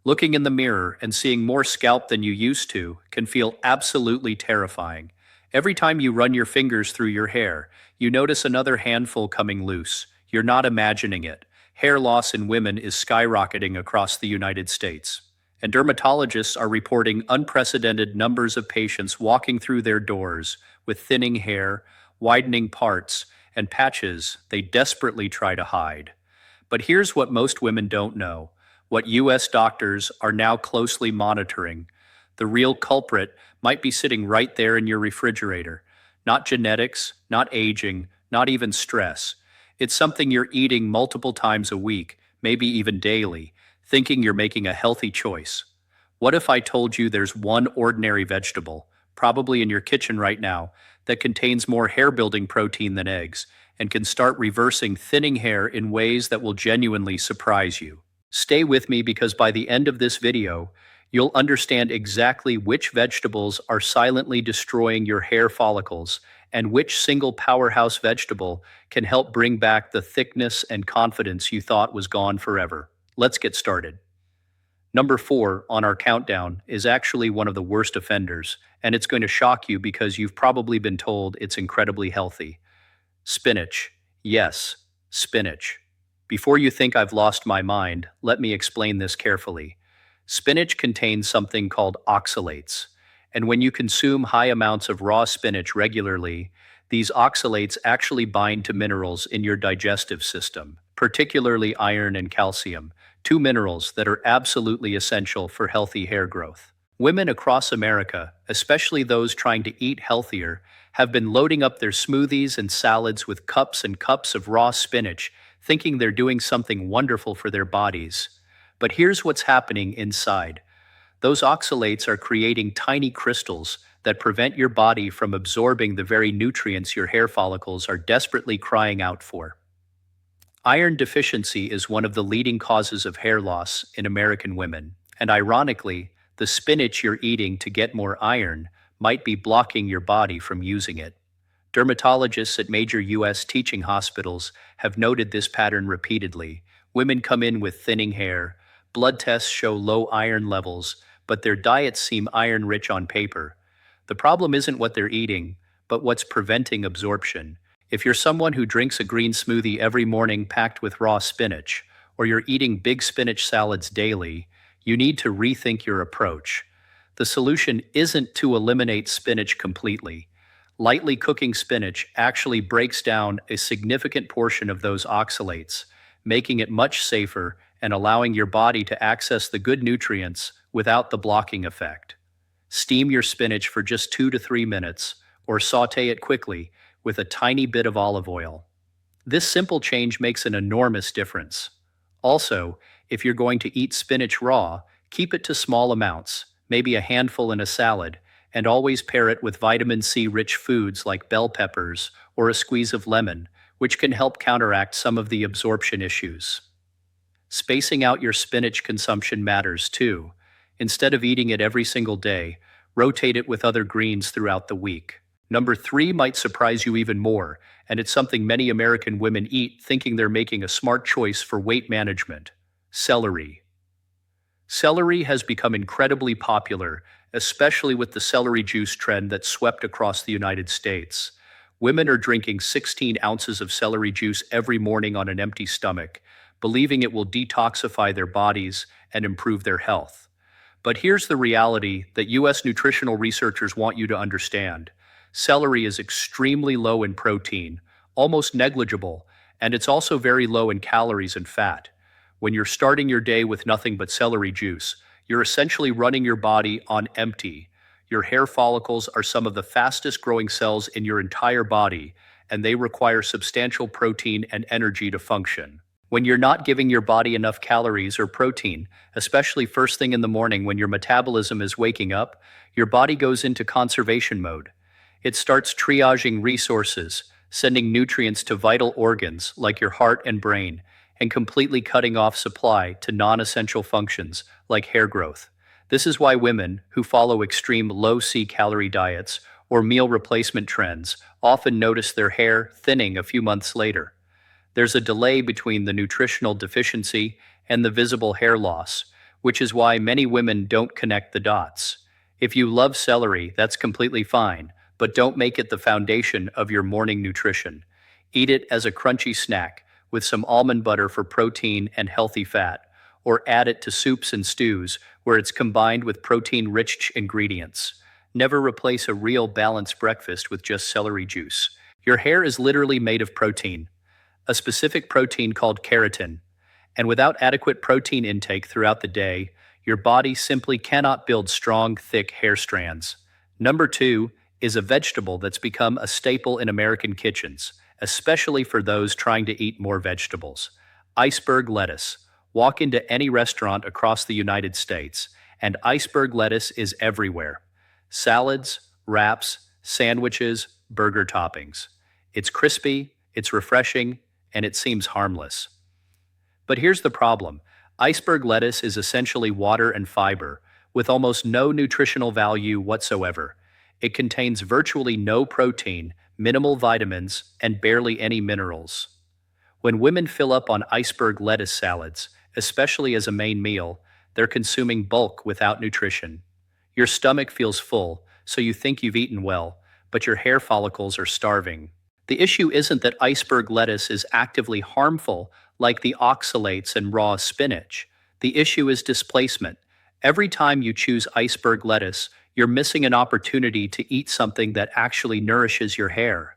Looking in the mirror and seeing more scalp than you used to can feel absolutely terrifying. Every time you run your fingers through your hair, you notice another handful coming loose. You're not imagining it. Hair loss in women is skyrocketing across the United States. And dermatologists are reporting unprecedented numbers of patients walking through their doors with thinning hair, widening parts, and patches they desperately try to hide. But here's what most women don't know, what US doctors are now closely monitoring. The real culprit might be sitting right there in your refrigerator. Not genetics, not aging, not even stress. It's something you're eating multiple times a week, maybe even daily, thinking you're making a healthy choice. What if I told you there's one ordinary vegetable, probably in your kitchen right now, that contains more hair-building protein than eggs, and can start reversing thinning hair in ways that will genuinely surprise you? Stay with me because by the end of this video, you'll understand exactly which vegetables are silently destroying your hair follicles and which single powerhouse vegetable can help bring back the thickness and confidence you thought was gone forever. Let's get started. Number 4 on our countdown is actually one of the worst offenders, and it's going to shock you because you've probably been told it's incredibly healthy. Spinach. Yes, spinach. Before you think I've lost my mind, let me explain this carefully. Spinach contains something called oxalates, and when you consume high amounts of raw spinach regularly, these oxalates actually bind to minerals in your digestive system, particularly iron and calcium, two minerals that are absolutely essential for healthy hair growth. Women across America, especially those trying to eat healthier, have been loading up their smoothies and salads with cups and cups of raw spinach, thinking they're doing something wonderful for their bodies. But here's what's happening inside. Those oxalates are creating tiny crystals that prevent your body from absorbing the very nutrients your hair follicles are desperately crying out for. Iron deficiency is one of the leading causes of hair loss in American women, and ironically, the spinach you're eating to get more iron might be blocking your body from using it. Dermatologists at major U.S. teaching hospitals have noted this pattern repeatedly. Women come in with thinning hair, blood tests show low iron levels, but their diets seem iron-rich on paper. The problem isn't what they're eating, but what's preventing absorption. If you're someone who drinks a green smoothie every morning packed with raw spinach, or you're eating big spinach salads daily, you need to rethink your approach. The solution isn't to eliminate spinach completely. Lightly cooking spinach actually breaks down a significant portion of those oxalates, making it much safer and allowing your body to access the good nutrients without the blocking effect. Steam your spinach for just 2 to 3 minutes, or saute it quickly with a tiny bit of olive oil. This simple change makes an enormous difference. Also, if you're going to eat spinach raw, keep it to small amounts, maybe a handful in a salad, and always pair it with vitamin C-rich foods like bell peppers or a squeeze of lemon, which can help counteract some of the absorption issues. Spacing out your spinach consumption matters too. Instead of eating it every single day, rotate it with other greens throughout the week. Number 3 might surprise you even more, and it's something many American women eat thinking they're making a smart choice for weight management. Celery. Celery has become incredibly popular, especially with the celery juice trend that swept across the United States. Women are drinking 16 ounces of celery juice every morning on an empty stomach, believing it will detoxify their bodies and improve their health. But here's the reality that U.S. nutritional researchers want you to understand. Celery is extremely low in protein, almost negligible, and it's also very low in calories and fat. When you're starting your day with nothing but celery juice, you're essentially running your body on empty. Your hair follicles are some of the fastest growing cells in your entire body, and they require substantial protein and energy to function. When you're not giving your body enough calories or protein, especially first thing in the morning when your metabolism is waking up, your body goes into conservation mode. It starts triaging resources, sending nutrients to vital organs like your heart and brain, and completely cutting off supply to non-essential functions like hair growth. This is why women who follow extreme low-calorie diets or meal replacement trends often notice their hair thinning a few months later. There's a delay between the nutritional deficiency and the visible hair loss, which is why many women don't connect the dots. If you love celery, that's completely fine, but don't make it the foundation of your morning nutrition. Eat it as a crunchy snack with some almond butter for protein and healthy fat, or add it to soups and stews where it's combined with protein-rich ingredients. Never replace a real balanced breakfast with just celery juice. Your hair is literally made of protein, a specific protein called keratin. And without adequate protein intake throughout the day, your body simply cannot build strong, thick hair strands. Number two is a vegetable that's become a staple in American kitchens, especially for those trying to eat more vegetables. Iceberg lettuce. Walk into any restaurant across the United States, and iceberg lettuce is everywhere. Salads, wraps, sandwiches, burger toppings. It's crispy, it's refreshing, and it seems harmless. But here's the problem. Iceberg lettuce is essentially water and fiber, with almost no nutritional value whatsoever. It contains virtually no protein, minimal vitamins, and barely any minerals. When women fill up on iceberg lettuce salads, especially as a main meal, they're consuming bulk without nutrition. Your stomach feels full, so you think you've eaten well, but your hair follicles are starving. The issue isn't that iceberg lettuce is actively harmful like the oxalates and raw spinach. The issue is displacement. Every time you choose iceberg lettuce, you're missing an opportunity to eat something that actually nourishes your hair.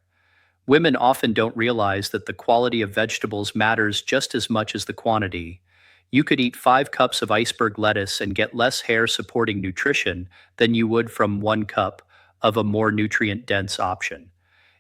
Women often don't realize that the quality of vegetables matters just as much as the quantity. You could eat 5 cups of iceberg lettuce and get less hair-supporting nutrition than you would from 1 cup of a more nutrient-dense option.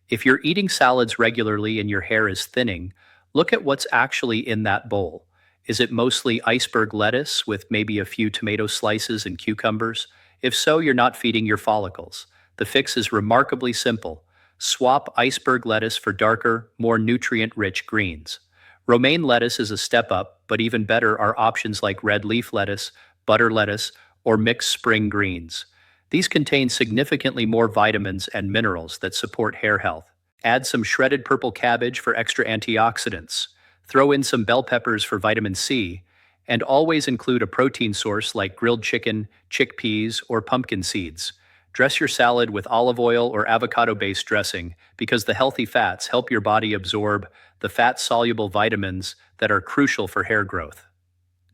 If you're eating salads regularly and your hair is thinning, look at what's actually in that bowl. Is it mostly iceberg lettuce with maybe a few tomato slices and cucumbers? If so, you're not feeding your follicles. The fix is remarkably simple. Swap iceberg lettuce for darker, more nutrient-rich greens. Romaine lettuce is a step up, but even better are options like red leaf lettuce, butter lettuce, or mixed spring greens. These contain significantly more vitamins and minerals that support hair health. Add some shredded purple cabbage for extra antioxidants. Throw in some bell peppers for vitamin C, and always include a protein source like grilled chicken, chickpeas, or pumpkin seeds. Dress your salad with olive oil or avocado-based dressing because the healthy fats help your body absorb the fat-soluble vitamins that are crucial for hair growth.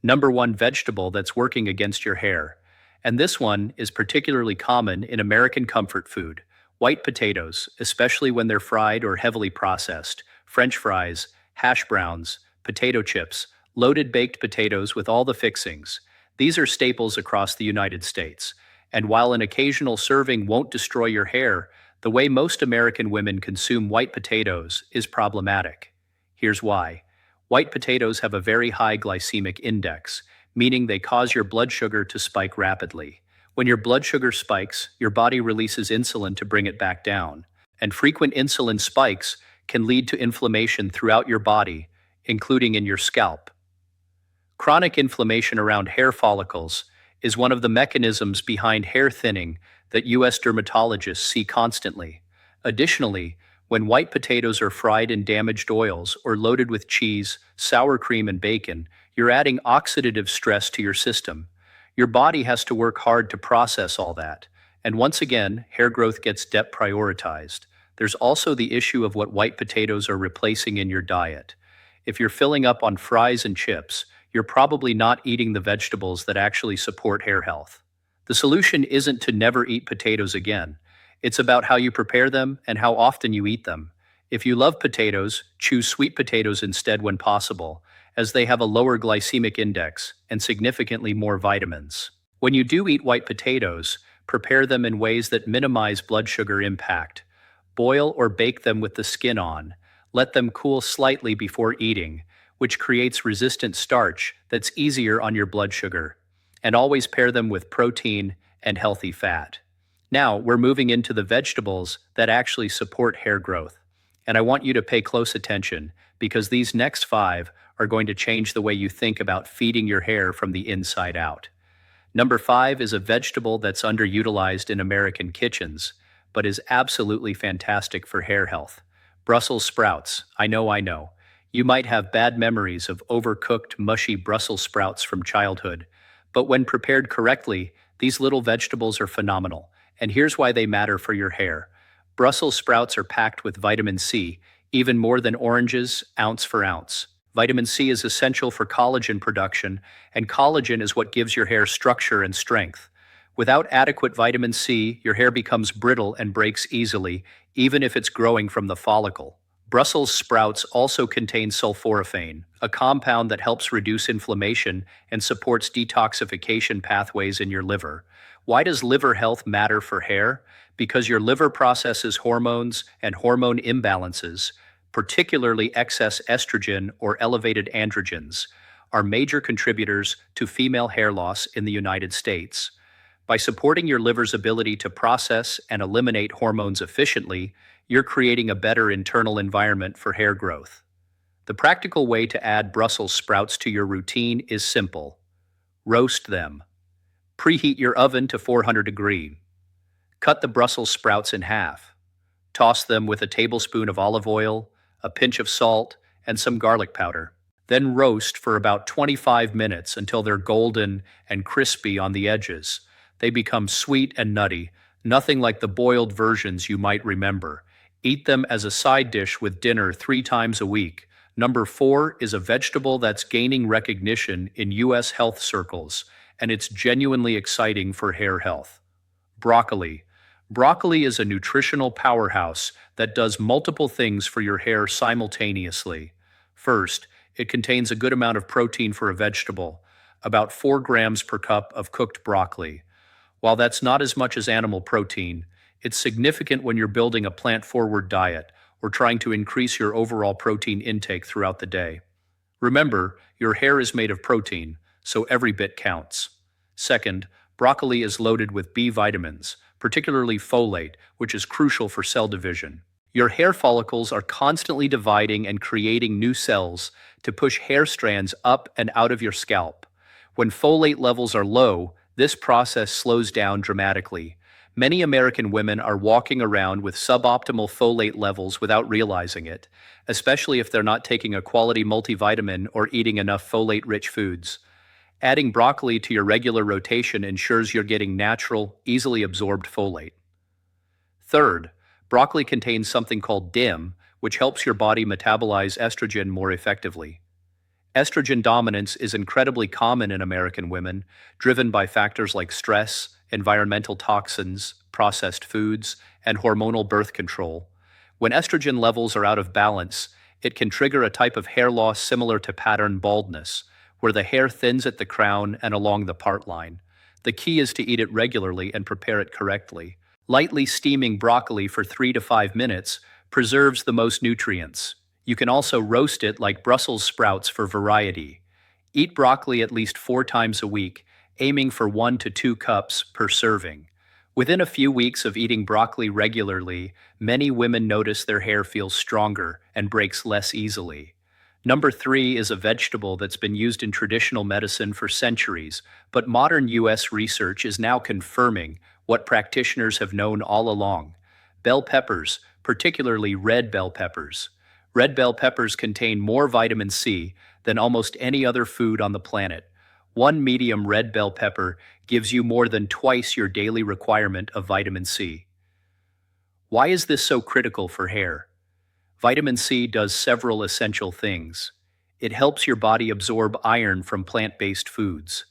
Number 1 vegetable that's working against your hair. And this one is particularly common in American comfort food. White potatoes, especially when they're fried or heavily processed. French fries, hash browns, potato chips, loaded baked potatoes with all the fixings. These are staples across the United States. And while an occasional serving won't destroy your hair, the way most American women consume white potatoes is problematic. Here's why. White potatoes have a very high glycemic index, meaning they cause your blood sugar to spike rapidly. When your blood sugar spikes, your body releases insulin to bring it back down. And frequent insulin spikes can lead to inflammation throughout your body, including in your scalp. Chronic inflammation around hair follicles is one of the mechanisms behind hair thinning that U.S. dermatologists see constantly. Additionally, when white potatoes are fried in damaged oils or loaded with cheese, sour cream, and bacon, you're adding oxidative stress to your system. Your body has to work hard to process all that. And once again, hair growth gets deprioritized. There's also the issue of what white potatoes are replacing in your diet. If you're filling up on fries and chips, you're probably not eating the vegetables that actually support hair health. The solution isn't to never eat potatoes again. It's about how you prepare them and how often you eat them. If you love potatoes, choose sweet potatoes instead when possible, as they have a lower glycemic index and significantly more vitamins. When you do eat white potatoes, prepare them in ways that minimize blood sugar impact. Boil or bake them with the skin on. Let them cool slightly before eating, which creates resistant starch that's easier on your blood sugar. And always pair them with protein and healthy fat. Now, we're moving into the vegetables that actually support hair growth. And I want you to pay close attention because these next 5 are going to change the way you think about feeding your hair from the inside out. Number 5 is a vegetable that's underutilized in American kitchens, but is absolutely fantastic for hair health. Brussels sprouts. I know. You might have bad memories of overcooked, mushy Brussels sprouts from childhood, But when prepared correctly, these little vegetables are phenomenal. And here's why they matter for your hair. Brussels sprouts are packed with vitamin C, even more than oranges, ounce for ounce. Vitamin C is essential for collagen production, and collagen is what gives your hair structure and strength. Without adequate vitamin C, your hair becomes brittle and breaks easily, even if it's growing from the follicle. Brussels sprouts also contain sulforaphane, a compound that helps reduce inflammation and supports detoxification pathways in your liver. Why does liver health matter for hair? Because your liver processes hormones and hormone imbalances, particularly excess estrogen or elevated androgens, are major contributors to female hair loss in the United States. By supporting your liver's ability to process and eliminate hormones efficiently, you're creating a better internal environment for hair growth. The practical way to add Brussels sprouts to your routine is simple. Roast them. Preheat your oven to 400 degrees. Cut the Brussels sprouts in half. Toss them with a tablespoon of olive oil, a pinch of salt, and some garlic powder. Then roast for about 25 minutes until they're golden and crispy on the edges. They become sweet and nutty, nothing like the boiled versions you might remember. Eat them as a side dish with dinner 3 times a week. Number 4 is a vegetable that's gaining recognition in U.S. health circles, and it's genuinely exciting for hair health. Broccoli. Broccoli is a nutritional powerhouse that does multiple things for your hair simultaneously. First, it contains a good amount of protein for a vegetable, about 4 grams per cup of cooked broccoli. While that's not as much as animal protein, it's significant when you're building a plant-forward diet or trying to increase your overall protein intake throughout the day. Remember, your hair is made of protein, so every bit counts. Second, broccoli is loaded with B vitamins, particularly folate, which is crucial for cell division. Your hair follicles are constantly dividing and creating new cells to push hair strands up and out of your scalp. When folate levels are low, this process slows down dramatically. Many American women are walking around with suboptimal folate levels without realizing it, especially if they're not taking a quality multivitamin or eating enough folate-rich foods. Adding broccoli to your regular rotation ensures you're getting natural, easily absorbed folate. Third, broccoli contains something called DIM, which helps your body metabolize estrogen more effectively. Estrogen dominance is incredibly common in American women, driven by factors like stress, environmental toxins, processed foods, and hormonal birth control. When estrogen levels are out of balance, it can trigger a type of hair loss similar to pattern baldness, where the hair thins at the crown and along the part line. The key is to eat it regularly and prepare it correctly. Lightly steaming broccoli for 3 to 5 minutes preserves the most nutrients. You can also roast it like Brussels sprouts for variety. Eat broccoli at least 4 times a week, aiming for 1 to 2 cups per serving. Within a few weeks of eating broccoli regularly, many women notice their hair feels stronger and breaks less easily. Number 3 is a vegetable that's been used in traditional medicine for centuries, but modern U.S. research is now confirming what practitioners have known all along. Bell peppers, particularly red bell peppers. Red bell peppers contain more vitamin C than almost any other food on the planet. 1 medium red bell pepper gives you more than twice your daily requirement of vitamin C. Why is this so critical for hair? Vitamin C does several essential things. It helps your body absorb iron from plant-based foods.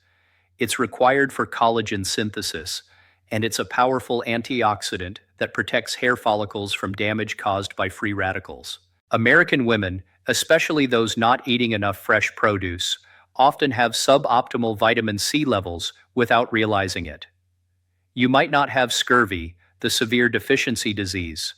It's required for collagen synthesis, and it's a powerful antioxidant that protects hair follicles from damage caused by free radicals. American women, especially those not eating enough fresh produce, often have suboptimal vitamin C levels without realizing it. You might not have scurvy, the severe deficiency disease,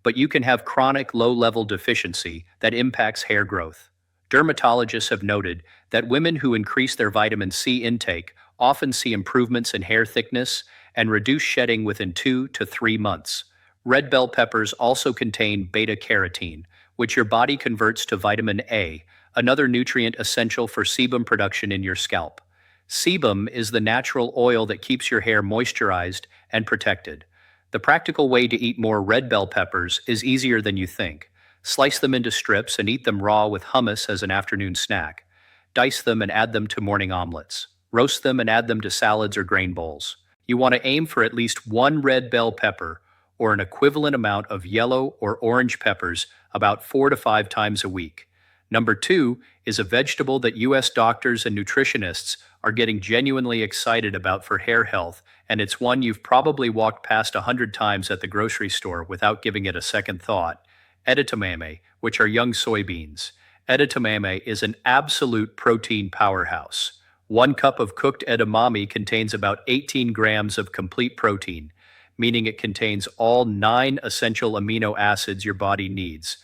but you can have chronic low-level deficiency that impacts hair growth. Dermatologists have noted that women who increase their vitamin C intake often see improvements in hair thickness and reduce shedding within 2 to 3 months. Red bell peppers also contain beta-carotene, which your body converts to vitamin A, another nutrient essential for sebum production in your scalp. Sebum is the natural oil that keeps your hair moisturized and protected. The practical way to eat more red bell peppers is easier than you think. Slice them into strips and eat them raw with hummus as an afternoon snack. Dice them and add them to morning omelets. Roast them and add them to salads or grain bowls. You want to aim for at least one red bell pepper or an equivalent amount of yellow or orange peppers about 4 to 5 times a week. Number two is a vegetable that US doctors and nutritionists are getting genuinely excited about for hair health, and it's one you've probably walked past 100 times at the grocery store without giving it a second thought. Edamame, which are young soybeans. Edamame is an absolute protein powerhouse. 1 cup of cooked edamame contains about 18 grams of complete protein, meaning it contains all 9 essential amino acids your body needs.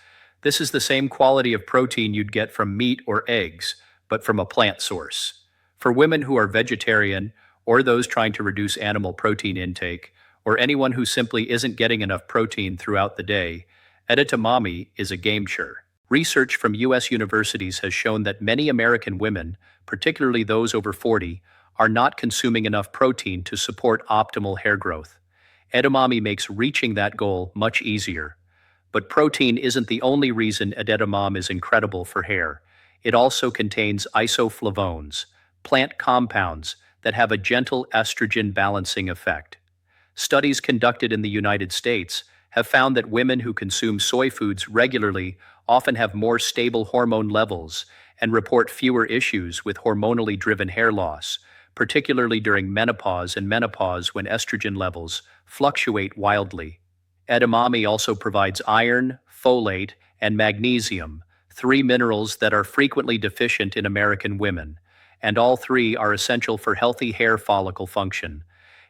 This is the same quality of protein you'd get from meat or eggs, but from a plant source. For women who are vegetarian, or those trying to reduce animal protein intake, or anyone who simply isn't getting enough protein throughout the day, edamame is a game changer. Research from US universities has shown that many American women, particularly those over 40, are not consuming enough protein to support optimal hair growth. Edamame makes reaching that goal much easier. But protein isn't the only reason edamame is incredible for hair. It also contains isoflavones, plant compounds that have a gentle estrogen balancing effect. Studies conducted in the United States have found that women who consume soy foods regularly often have more stable hormone levels and report fewer issues with hormonally driven hair loss, particularly during menopause and menopause when estrogen levels fluctuate wildly. Edamame also provides iron, folate, and magnesium, 3 minerals that are frequently deficient in American women, and all three are essential for healthy hair follicle function.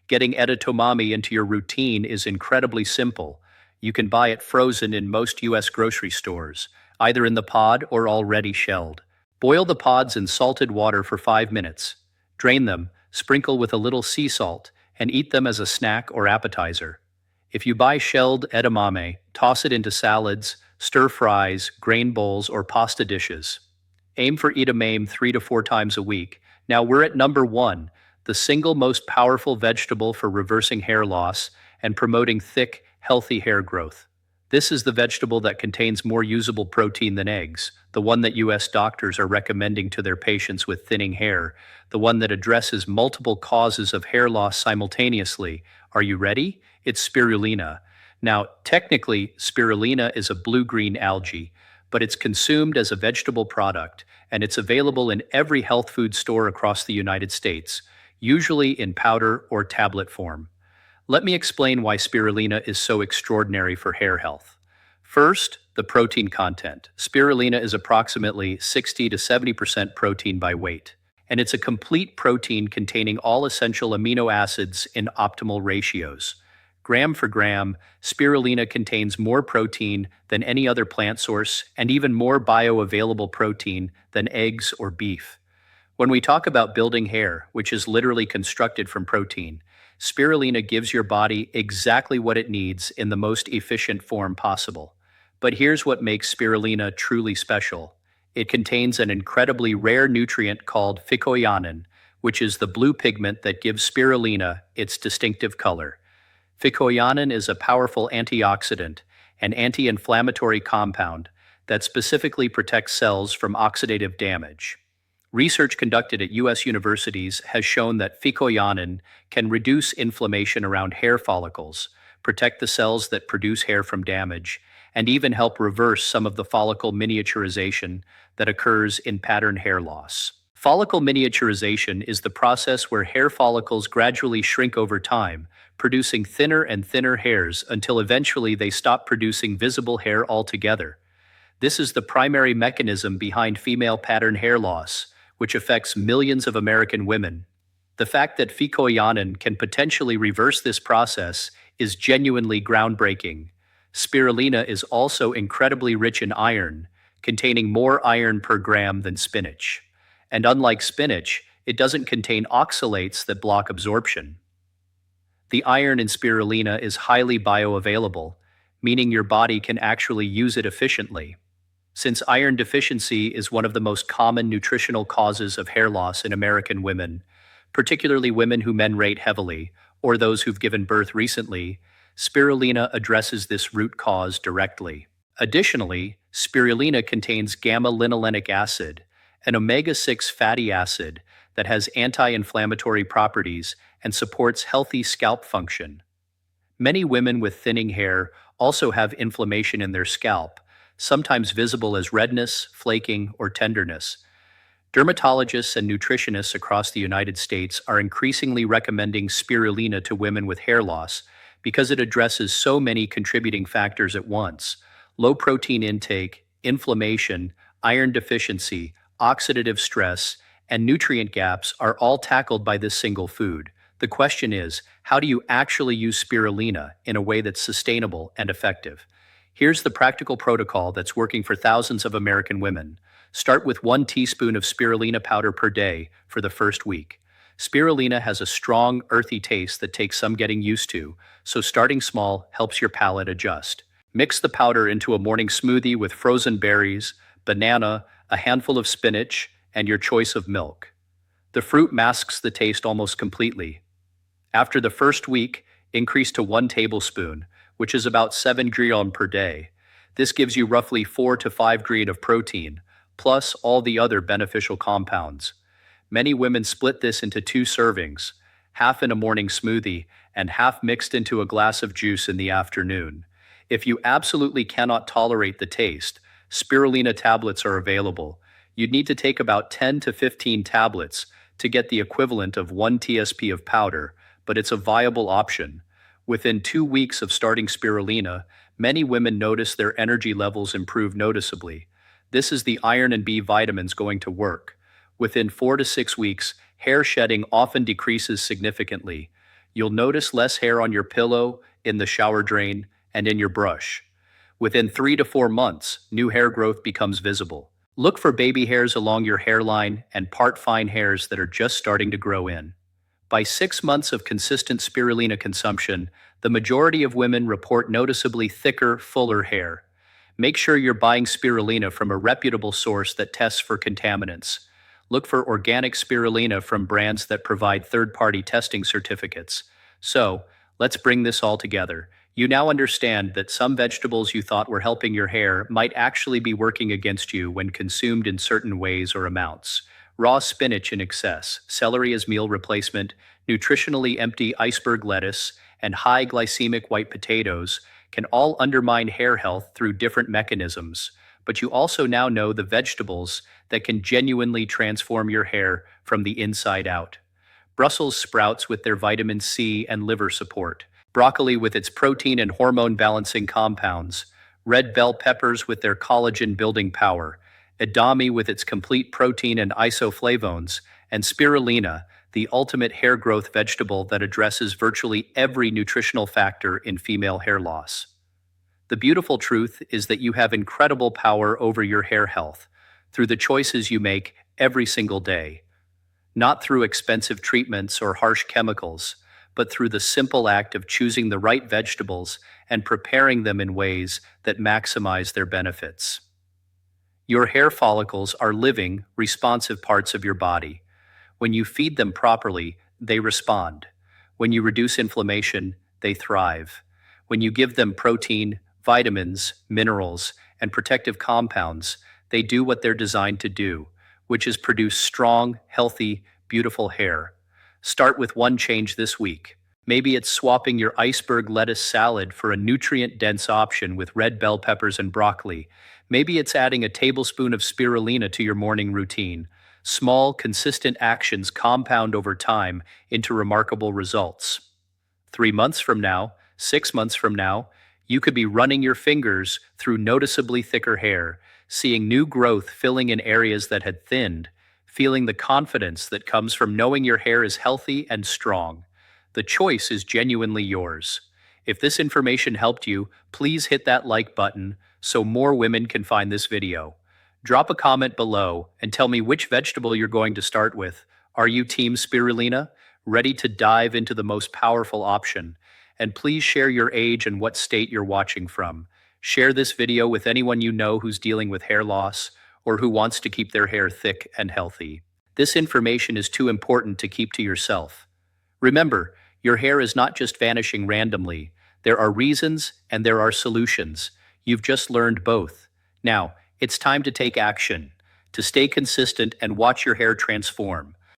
Getting edamame into your routine is incredibly simple. You can buy it frozen in most US grocery stores, either in the pod or already shelled. Boil the pods in salted water for 5 minutes. Drain them, sprinkle with a little sea salt, and eat them as a snack or appetizer. If you buy shelled edamame, toss it into salads, stir fries, grain bowls, or pasta dishes. Aim for edamame 3 to 4 times a week. Now we're at number one, the single most powerful vegetable for reversing hair loss and promoting thick, healthy hair growth. This is the vegetable that contains more usable protein than eggs, the one that US doctors are recommending to their patients with thinning hair, the one that addresses multiple causes of hair loss simultaneously. Are you ready? It's spirulina. Now, technically, spirulina is a blue-green algae, but it's consumed as a vegetable product, and it's available in every health food store across the United States, usually in powder or tablet form. Let me explain why spirulina is so extraordinary for hair health. First, the protein content. Spirulina is approximately 60 to 70% protein by weight, and it's a complete protein containing all essential amino acids in optimal ratios. Gram for gram, spirulina contains more protein than any other plant source and even more bioavailable protein than eggs or beef. When we talk about building hair, which is literally constructed from protein, spirulina gives your body exactly what it needs in the most efficient form possible. But here's what makes spirulina truly special. It contains an incredibly rare nutrient called phycoeonin, which is the blue pigment that gives spirulina its distinctive color. Phycoeonin is a powerful antioxidant and anti-inflammatory compound that specifically protects cells from oxidative damage. Research conducted at US universities has shown that phycoeonin can reduce inflammation around hair follicles, protect the cells that produce hair from damage, and even help reverse some of the follicle miniaturization that occurs in pattern hair loss. Follicle miniaturization is the process where hair follicles gradually shrink over time, producing thinner and thinner hairs until eventually they stop producing visible hair altogether. This is the primary mechanism behind female pattern hair loss, which affects millions of American women. The fact that phycoeonin can potentially reverse this process is genuinely groundbreaking. Spirulina is also incredibly rich in iron, containing more iron per gram than spinach. And unlike spinach, it doesn't contain oxalates that block absorption. The iron in spirulina is highly bioavailable, meaning your body can actually use it efficiently. Since iron deficiency is one of the most common nutritional causes of hair loss in American women, particularly women who menstruate heavily or those who've given birth recently, spirulina addresses this root cause directly. Additionally, spirulina contains gamma-linolenic acid, an omega-6 fatty acid that has anti-inflammatory properties and supports healthy scalp function. Many women with thinning hair also have inflammation in their scalp, sometimes visible as redness, flaking, or tenderness. Dermatologists and nutritionists across the United States are increasingly recommending spirulina to women with hair loss because it addresses so many contributing factors at once: low protein intake, inflammation, iron deficiency, oxidative stress, and nutrient gaps are all tackled by this single food. The question is, how do you actually use spirulina in a way that's sustainable and effective? Here's the practical protocol that's working for thousands of American women. Start with 1 teaspoon of spirulina powder per day for the first week. Spirulina has a strong, earthy taste that takes some getting used to, so starting small helps your palate adjust. Mix the powder into a morning smoothie with frozen berries, banana, a handful of spinach, and your choice of milk. The fruit masks the taste almost completely. After the first week, increase to 1 tablespoon, which is about 7 grams per day. This gives you roughly 4 to 5 grams of protein, plus all the other beneficial compounds. Many women split this into 2 servings, half in a morning smoothie and half mixed into a glass of juice in the afternoon. If you absolutely cannot tolerate the taste, spirulina tablets are available. You'd need to take about 10 to 15 tablets to get the equivalent of 1 TSP of powder, but it's a viable option. Within 2 weeks of starting spirulina, many women notice their energy levels improve noticeably. This is the iron and B vitamins going to work. Within 4 to 6 weeks, hair shedding often decreases significantly. You'll notice less hair on your pillow, in the shower drain, and in your brush. Within 3 to 4 months, new hair growth becomes visible. Look for baby hairs along your hairline and part-fine hairs that are just starting to grow in. By 6 months of consistent spirulina consumption, the majority of women report noticeably thicker, fuller hair. Make sure you're buying spirulina from a reputable source that tests for contaminants. Look for organic spirulina from brands that provide third-party testing certificates. So, let's bring this all together. You now understand that some vegetables you thought were helping your hair might actually be working against you when consumed in certain ways or amounts. Raw spinach in excess, celery as meal replacement, nutritionally empty iceberg lettuce, and high glycemic white potatoes can all undermine hair health through different mechanisms, but you also now know the vegetables that can genuinely transform your hair from the inside out. Brussels sprouts with their vitamin C and liver support, broccoli with its protein and hormone balancing compounds, red bell peppers with their collagen building power, edamame with its complete protein and isoflavones, and spirulina, the ultimate hair growth vegetable that addresses virtually every nutritional factor in female hair loss. The beautiful truth is that you have incredible power over your hair health through the choices you make every single day, not through expensive treatments or harsh chemicals, but through the simple act of choosing the right vegetables and preparing them in ways that maximize their benefits. Your hair follicles are living, responsive parts of your body. When you feed them properly, they respond. When you reduce inflammation, they thrive. When you give them protein, vitamins, minerals, and protective compounds, they do what they're designed to do, which is produce strong, healthy, beautiful hair. Start with one change this week. Maybe it's swapping your iceberg lettuce salad for a nutrient-dense option with red bell peppers and broccoli. Maybe it's adding a tablespoon of spirulina to your morning routine. Small, consistent actions compound over time into remarkable results. 3 months from now, 6 months from now, you could be running your fingers through noticeably thicker hair, seeing new growth filling in areas that had thinned, feeling the confidence that comes from knowing your hair is healthy and strong. The choice is genuinely yours. If this information helped you, please hit that like button so more women can find this video. Drop a comment below and tell me which vegetable you're going to start with. Are you Team Spirulina, ready to dive into the most powerful option? And please share your age and what state you're watching from. Share this video with anyone you know who's dealing with hair loss or who wants to keep their hair thick and healthy. This information is too important to keep to yourself. Remember, your hair is not just vanishing randomly. There are reasons and there are solutions. You've just learned both. Now, it's time to take action, to stay consistent and watch your hair transform.